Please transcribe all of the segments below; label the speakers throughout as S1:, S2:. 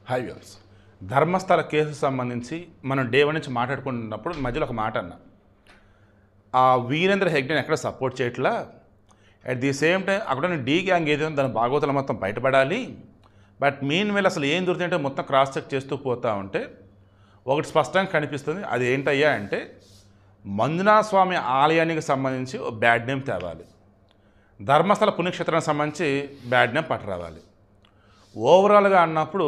S1: Hi viewers. Dharmasthala case సంబంధించి మనం day 1 నుంచి మాట్లాడుకుంటున్నప్పుడు మధ్యలో ఒక మాట అన్నా. ఆ వీరేంద్ర హెగ్డేని ఎక్కడ సపోర్ట్ చేయట్లా, అట్ ది సేమ్ టైం అక్కడ డీ గ్యాంగ్ ఏదైనా దాని భాగవతలు మొత్తం బయటపడాలి. బట్ మీన్ వేళ అసలు ఏం దొరుకుతుందంటే మొత్తం క్రాస్ చెక్ చేస్తూ పోతూ ఉంటే ఒకటి స్పష్టంగా కనిపిస్తుంది. అది ఏంటయ్యా అంటే మంజునాథ స్వామి ఆలయానికి సంబంధించి బ్యాడ్ నేమ్ తేవాలి, ధర్మస్థల పుణ్యక్షేత్రానికి సంబంధించి బ్యాడ్ నేమ్ పట్టరావాలి. ఓవరాల్గా అన్నప్పుడు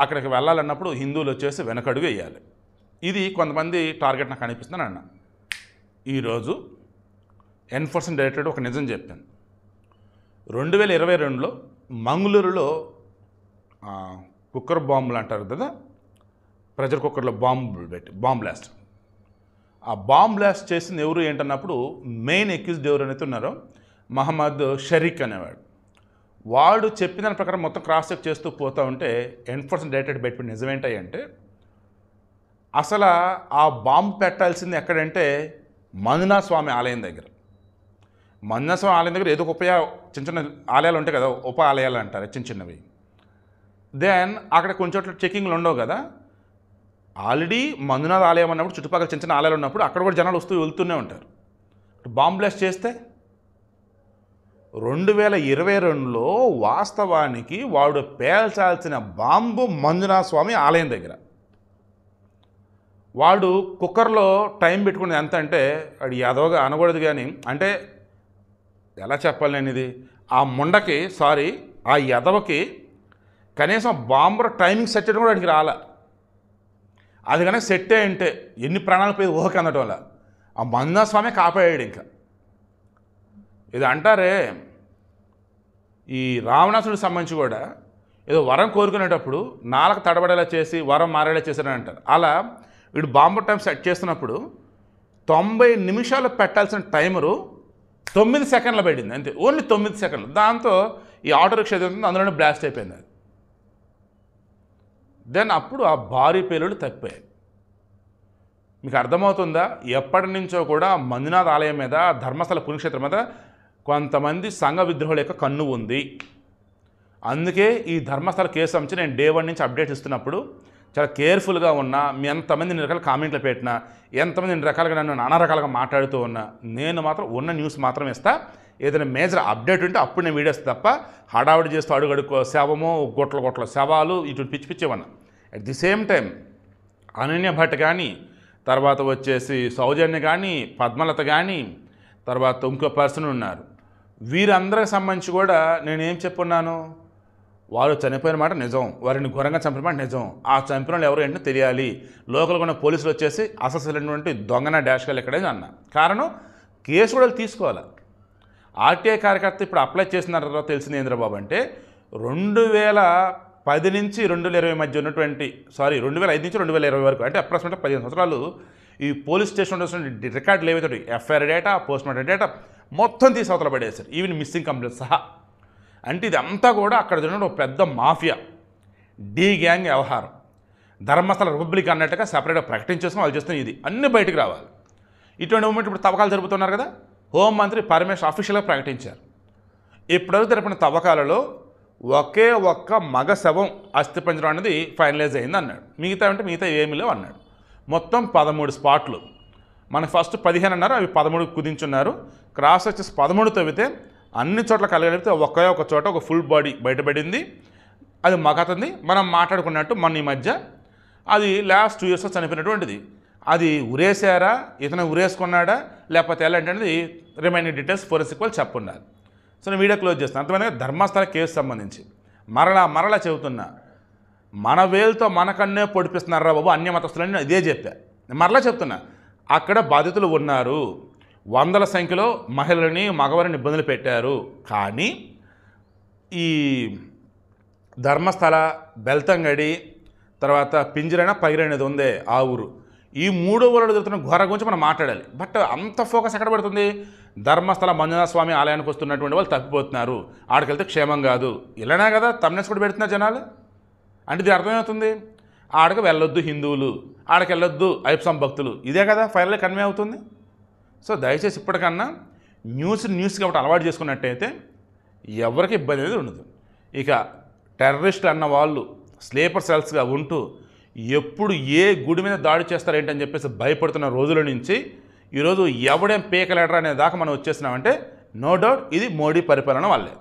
S1: అక్కడికి వెళ్ళాలన్నప్పుడు హిందువులు వచ్చేసి వెనకడుగు వేయాలి. ఇది కొంతమంది టార్గెట్ నాకు అనిపిస్తుందని అన్న. ఈరోజు ఎన్ఫోర్స్మెంట్ డైరెక్టరేట్ ఒక నిజం చెప్పాను. 2022లో మంగళూరులో కుక్కర్ బాంబులు అంటారు కదా, ప్రెషర్ కుక్కర్లో బాంబ్ బ్లాస్ట్. ఆ బాంబ్ బ్లాస్ట్ చేసింది ఎవరు ఏంటన్నప్పుడు మెయిన్ అక్యూజ్డ్ ఎవరు అయితే ఉన్నారో మహమ్మద్ షరీక్ అనేవాడు. వాడు చెప్పిన దాని ప్రకారం మొత్తం క్రాస్ చెక్ చేస్తూ పోతూ ఉంటే ఎన్ఫోర్స్మెంట్ డైరెక్టరేట్ బయటపడి నిజమేంటాయంటే అసలు ఆ బాంబు పెట్టాల్సింది ఎక్కడంటే మంజునాథ స్వామి ఆలయం దగ్గర. మంజునాథ స్వామి ఆలయం దగ్గర ఏదో ఒక చిన్న చిన్న ఆలయాలు ఉంటాయి కదా, ఉప ఆలయాలు అంటారు చిన్న చిన్నవి. దెన్ అక్కడ కొంచెం చోట్ల చెకింగ్లు ఉండవు కదా. ఆల్రెడీ మంజునాథ ఆలయం అన్నప్పుడు చుట్టుపక్కల చిన్న చిన్న ఆలయాలు ఉన్నప్పుడు అక్కడ కూడా జనాలు వస్తూ వెళ్తూనే ఉంటారు. బాంబ్ బ్లాస్ట్ చేస్తే 2022లో వాస్తవానికి వాడు పేల్చాల్సిన బాంబు మంజునాథ స్వామి ఆలయం దగ్గర. వాడు కుక్కర్లో టైం పెట్టుకునేది ఎంత అంటే వాడు యాదవగా అనకూడదు కానీ, అంటే ఎలా చెప్పాలి నేను ఇది, ఆ ముండకి ఆ యదవకి కనీసం బాంబర్ టైమింగ్ సెట్ చేయడం కూడా వాడికి రాలే. అది కనుక సెట్ అంటే ఎన్ని ప్రాణాలు పోయి ఊహకి అందటం వల్ల ఆ మంజునాథ స్వామి కాపాడాడు. ఇంకా ఇది అంటారే, ఈ రావణాసుడికి సంబంధించి కూడా ఏదో వరం కోరుకునేటప్పుడు నాలుగు తడబడేలా చేసి వరం మారేలా చేశారని అంటారు. అలా వీడు బాంబు టైం సెట్ చేస్తున్నప్పుడు 90 నిమిషాలు పెట్టాల్సిన టైమరు 9 సెకండ్లు పడింది అంతే, ఓన్లీ 9 సెకండ్లు. దాంతో ఈ ఆటో రిక్షా ఏదైతుంది అందులోనే బ్లాస్ట్ అయిపోయింది అది. దెన్ అప్పుడు ఆ భారీ పేలుడు తప్పిపోయాయి. మీకు అర్థమవుతుందా? ఎప్పటి నుంచో కూడా మంజునాథ ఆలయం మీద, ధర్మస్థల పుణ్యక్షేత్రం మీద కొంతమంది సంఘ విద్రోహుల యొక్క కన్ను ఉంది. అందుకే ఈ ధర్మస్థల కేసు సంబంధించి నేను డే 1 నుంచి అప్డేట్ ఇస్తున్నప్పుడు చాలా కేర్ఫుల్గా ఉన్నా. మీ ఎంతమంది ఇన్ని రకాల కామెంట్లు పెట్టినా, ఎంతమంది ఇన్ని రకాలుగా నన్ను నానా రకాలుగా మాట్లాడుతూ ఉన్నా, నేను మాత్రం ఉన్న న్యూస్ మాత్రం ఇస్తా. ఏదైనా మేజర్ అప్డేట్ ఉంటే అప్పుడు నేను వీడియోస్ తప్ప హడావిడి చేస్తూ అడుగడుకో శవము, గొట్ల శవాలు ఇటు పిచ్చి పిచ్చేవన్నా. At the same time Ananya Bhat కానీ, తర్వాత వచ్చేసి సౌజన్య కానీ, పద్మలత కానీ, తర్వాత ఇంకో పర్సన్ ఉన్నారు. వీరందరికి సంబంధించి కూడా నేనేం చెప్పున్నాను, వారు చనిపోయిన మాట నిజం, వారిని ఘోరంగా చంపిన మాట నిజం. ఆ చంపిన వాళ్ళు ఎవరు ఏంటో తెలియాలి. లోకల్గా ఉన్న పోలీసులు వచ్చేసి అసలు దొంగన డాష్గా ఎక్కడైనా అన్న కారణం కేసు కూడా తీసుకోవాలి. ఆర్టీఐ కార్యకర్త ఇప్పుడు అప్లై చేసిన తర్వాత తెలిసింది ఏంద్రబాబు అంటే 2010 నుంచి 2020 మధ్య ఉన్నటువంటి 2005 నుంచి 2020 వరకు అంటే అప్రాక్సిమేట్గా 15 సంవత్సరాలు ఈ పోలీస్ స్టేషన్ రికార్డులు ఏవైతే ఎఫ్ఐఆర్ డేటా, పోస్ట్మార్టం డేటా మొత్తం తీసి అవతల పడేశారు, ఈవెన్ మిస్సింగ్ కంప్లైంట్ సహా. అంటే ఇదంతా కూడా అక్కడ జరిగిన ఒక పెద్ద మాఫియా డీ గ్యాంగ్ వ్యవహారం. ధర్మస్థల రిపబ్లిక్ అన్నట్టుగా సపరేట్గా ప్రకటించేసుకుని వాళ్ళు చేస్తున్న ఇది అన్నీ బయటకు రావాలి. ఇటువంటి మూమెంట్ ఇప్పుడు తవ్వకాలు జరుపుతున్నారు కదా, హోంమంత్రి పరమేశ్వర్ అఫీషియల్గా ప్రకటించారు. ఇప్పటివరకు జరిపిన తవ్వకాలలో ఒకే ఒక్క మగ శవం అస్థిపంజరం అనేది ఫైనలైజ్ అయింది అన్నాడు. మిగతా ఏమీ లేవు అన్నాడు. మొత్తం 13 స్పాట్లు. మనకు ఫస్ట్ 15 అన్నారు, అవి 13 కుదించున్నారు. క్రాస్ వచ్చేసి 13 తవ్వితే అన్ని చోట్ల కలగలిపితే ఒక చోట ఒక ఫుల్ బాడీ బయటపడింది. అది మగతంది. మనం మాట్లాడుకున్నట్టు మొన్న ఈ మధ్య అది లాస్ట్ 2 ఇయర్స్లో చనిపోయినటువంటిది. అది ఉరేసారా, ఇతను ఉరేసుకున్నాడా, లేకపోతే ఎలాంటి రిమైనింగ్ డీటెయిల్స్ ఫోరెన్సిక్ వాళ్ళు చెప్పున్నారు. సో నేను వీడియో క్లోజ్ చేస్తాను. అంతమంది ధర్మస్థల కేసు సంబంధించి మరలా చెబుతున్నా, మన వేలుతో మనకన్నే పొడిపిస్తున్నారా బాబు అన్య మతస్థులని ఇదే చెప్పా. మరలా చెప్తున్నా, అక్కడ బాధితులు ఉన్నారు, వందల సంఖ్యలో మహిళలని మగవారిని ఇబ్బందులు పెట్టారు. కానీ ఈ ధర్మస్థల, బెల్తంగడి, తర్వాత పింజరైన పగిరైనది ఉందే ఆ ఊరు, ఈ 3 ఊళ్ళలో జరుగుతున్న ఘోర గురించి మనం మాట్లాడాలి. బట్ అంత ఫోకస్ ఎక్కడ పడుతుంది, ధర్మస్థల మంజునాథ స్వామి ఆలయానికి వస్తున్నటువంటి వాళ్ళు తప్పిపోతున్నారు, ఆడికెళ్తే క్షేమం కాదు, ఇలానే కదా తమ్నెస్ కూడా పెడుతున్నారు జనాలు. అంటే ఇది అర్థమవుతుంది, ఆడకి వెళ్ళొద్దు హిందువులు, ఆడకి వెళ్ళొద్దు ఐప్సం భక్తులు, ఇదే కదా ఫైనల్గా కన్వే అవుతుంది. సో దయచేసి ఇప్పటికన్నా న్యూస్ కాబట్టి అలవాటు చేసుకున్నట్టయితే ఎవరికి ఇబ్బంది అనేది ఉండదు. ఇక టెర్రరిస్టులు అన్న వాళ్ళు స్లీపర్ సెల్స్గా ఉంటూ ఎప్పుడు ఏ గుడి మీద దాడి చేస్తారేంటని చెప్పేసి భయపడుతున్న రోజుల నుంచి ఈరోజు ఎవడేం పీకలేడరా అనే దాకా మనం వచ్చేసినామంటే నో డౌట్ ఇది మోడీ పరిపాలన వల్లే.